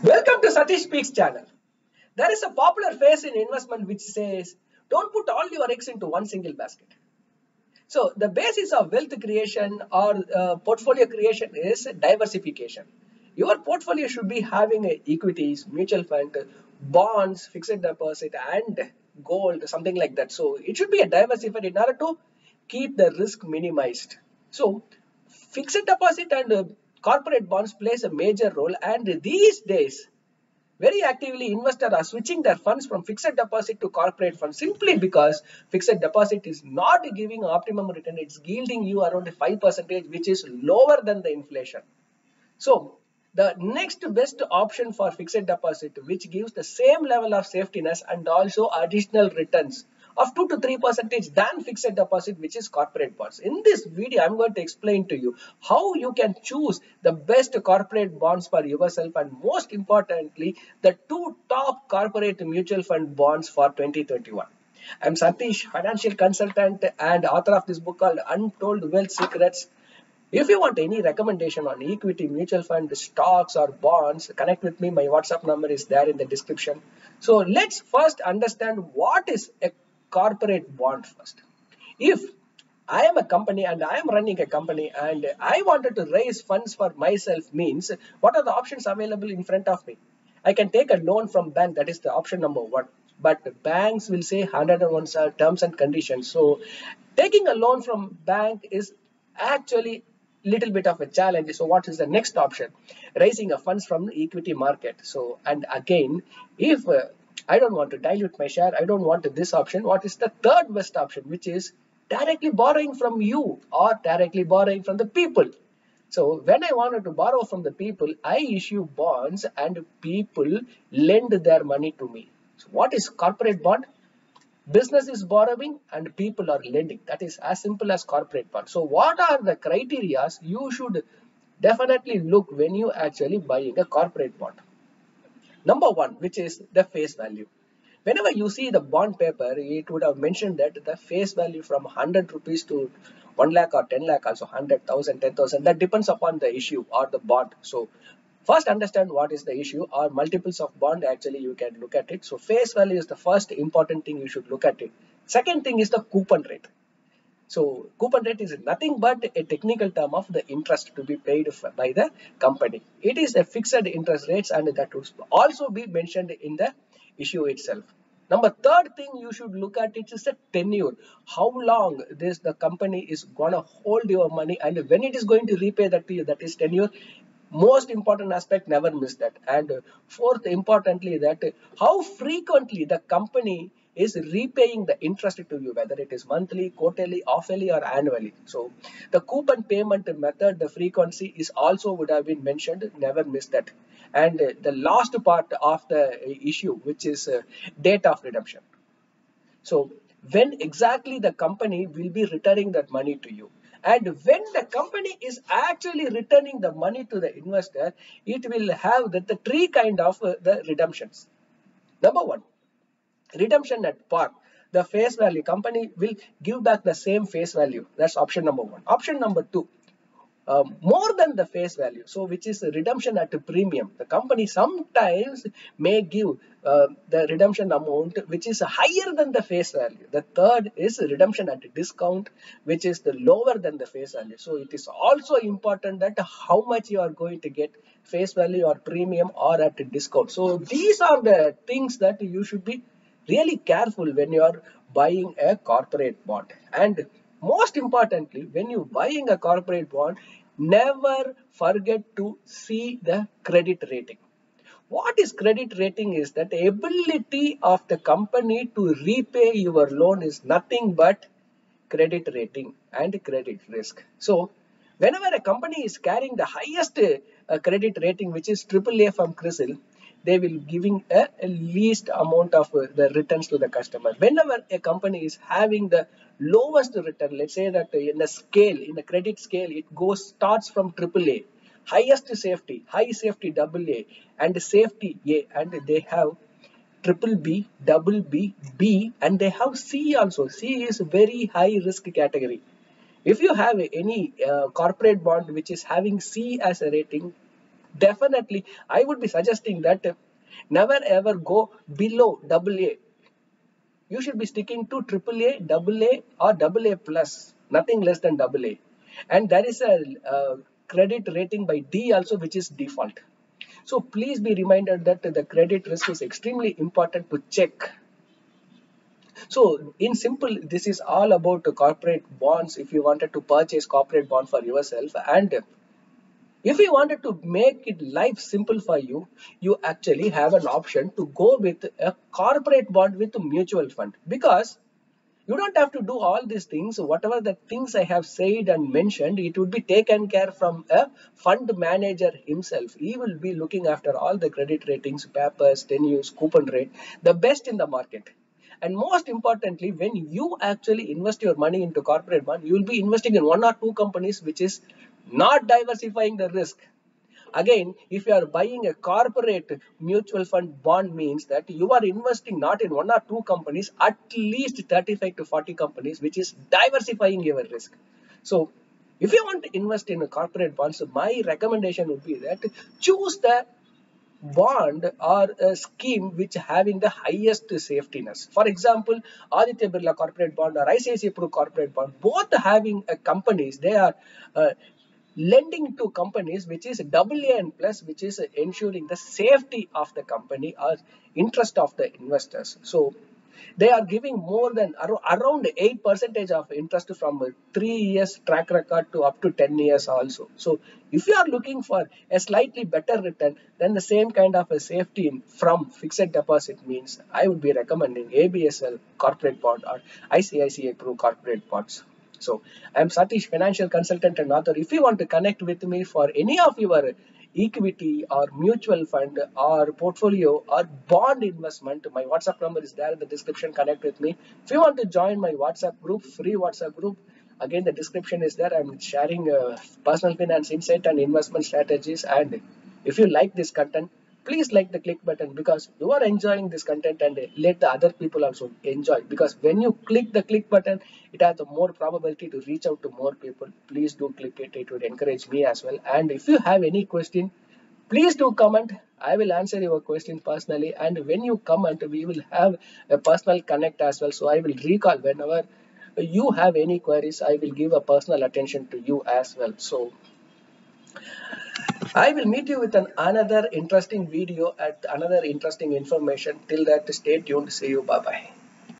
Welcome to Satish Speaks channel. There is a popular phrase in investment which says, don't put all your eggs into one single basket. So the basis of wealth creation or portfolio creation is diversification. Your portfolio should be having equities, mutual fund, bonds, fixed deposit and gold, something like that. So it should be a diversified in order to keep the risk minimized. So fixed deposit and corporate bonds plays a major role, and these days very actively investors are switching their funds from fixed deposit to corporate funds simply because fixed deposit is not giving optimum return. It's yielding you around 5%, which is lower than the inflation. So the next best option for fixed deposit, which gives the same level of safetiness and also additional returns of 2 to 3% than fixed deposit, which is corporate bonds. In this video, I'm going to explain to you how you can choose the best corporate bonds for yourself, and most importantly, the two top corporate mutual fund bonds for 2021. I'm Satish, financial consultant and author of this book called Untold Wealth Secrets. If you want any recommendation on equity, mutual fund, stocks or bonds, connect with me. My WhatsApp number is there in the description. So let's first understand what is a corporate bond first. If I am a company and I am running a company and I wanted to raise funds for myself, means what are the options available in front of me? I can take a loan from bank, that is the option number one. But banks will say 101 terms and conditions. So taking a loan from bank is actually little bit of a challenge. So what is the next option? Raising a funds from the equity market. So, and again, if I don't want to dilute my share, I don't want this option, what is the third best option, which is directly borrowing from you or directly borrowing from the people? So when I wanted to borrow from the people, I issue bonds and people lend their money to me. So what is corporate bond? Business is borrowing and people are lending. That is as simple as corporate bond. So what are the criteria you should definitely look when you actually buying a corporate bond? Number one, which is the face value. Whenever you see the bond paper, it would have mentioned that the face value from 100 rupees to 1 lakh or 10 lakh, also 100,000, 10,000. That depends upon the issue or the bond. So first understand what is the issue or multiples of bond, actually you can look at it. So face value is the first important thing you should look at it. Second thing is the coupon rate. So coupon rate is nothing but a technical term of the interest to be paid by the company. It is a fixed interest rates, and that will also be mentioned in the issue itself. Number third thing you should look at it is the tenure. How long the company is gonna hold your money and when it is going to repay that to you, that is tenure. Most important aspect, never miss that. And fourth importantly, that how frequently the company is repaying the interest to you, whether it is monthly, quarterly, halfly or annually. So the coupon payment method, the frequency is also would have been mentioned, never miss that. And the last part of the issue, which is date of redemption. So when exactly the company will be returning that money to you, and when the company is actually returning the money to the investor, it will have the three kind of the redemptions. Number one, redemption at par. The face value, company will give back the same face value. That's option number one. Option number two, more than the face value, so which is redemption at a premium. The company sometimes may give the redemption amount which is higher than the face value. The third is redemption at a discount, which is the lower than the face value. So it is also important that how much you are going to get, face value or premium or at a discount. So these are the things that you should be really careful when you are buying a corporate bond. And most importantly, when you buying a corporate bond, never forget to see the credit rating. What is credit rating is that the ability of the company to repay your loan is nothing but credit rating and credit risk. So whenever a company is carrying the highest credit rating, which is AAA from CRISIL, they will giving a least amount of the returns to the customer. Whenever a company is having the lowest return, let's say that in the scale, in the credit scale, it starts from AAA, highest safety, high safety AA, and safety A, and they have triple B, double B, B, and they have C also. C is very high risk category. If you have any corporate bond which is having C as a rating, definitely I would be suggesting that never ever go below double A. You should be sticking to triple A, double A, or double A plus, nothing less than double A. And there is a credit rating by D also, which is default. So please be reminded that the credit risk is extremely important to check. So in simple, this is all about corporate bonds. If you wanted to purchase corporate bond for yourself, and if you wanted to make it life simple for you, you actually have an option to go with a corporate bond with a mutual fund, because you don't have to do all these things. Whatever the things I have said and mentioned, it would be taken care from a fund manager himself. He will be looking after all the credit ratings, papers, tenures, coupon rate, the best in the market. And most importantly, when you actually invest your money into corporate bond, you will be investing in one or two companies, which is not diversifying the risk. Again, if you are buying a corporate mutual fund bond, means that you are investing not in one or two companies, at least 35 to 40 companies, which is diversifying your risk. So if you want to invest in a corporate bond, so my recommendation would be that choose the bond or a scheme which having the highest safetiness. For example, Aditya Birla corporate bond or ICICI Pru corporate bond, both having companies, they are uh, lending to companies which is double A and plus, which is ensuring the safety of the company or interest of the investors. So they are giving more than around 8% of interest from 3 years track record to up to 10 years also. So if you are looking for a slightly better return than the same kind of a safety from fixed deposit, means I would be recommending ABSL corporate bond or ICICI Pru corporate bonds. So I'm Satish, financial consultant and author. If you want to connect with me for any of your equity or mutual fund or portfolio or bond investment, my WhatsApp number is there in the description. Connect with me. If you want to join my WhatsApp group, free WhatsApp group, again the description is there. I'm sharing personal finance insight and investment strategies. And if you like this content, please like the click button, because you are enjoying this content, and let the other people also enjoy, because when you click the click button, it has a more probability to reach out to more people. Please do click it. It would encourage me as well. And if you have any question, please do comment. I will answer your question personally, and when you comment, we will have a personal connect as well. So I will recall whenever you have any queries. I will give a personal attention to you as well. So I will meet you with another interesting video at another interesting information. Till that, stay tuned. See you. Bye bye.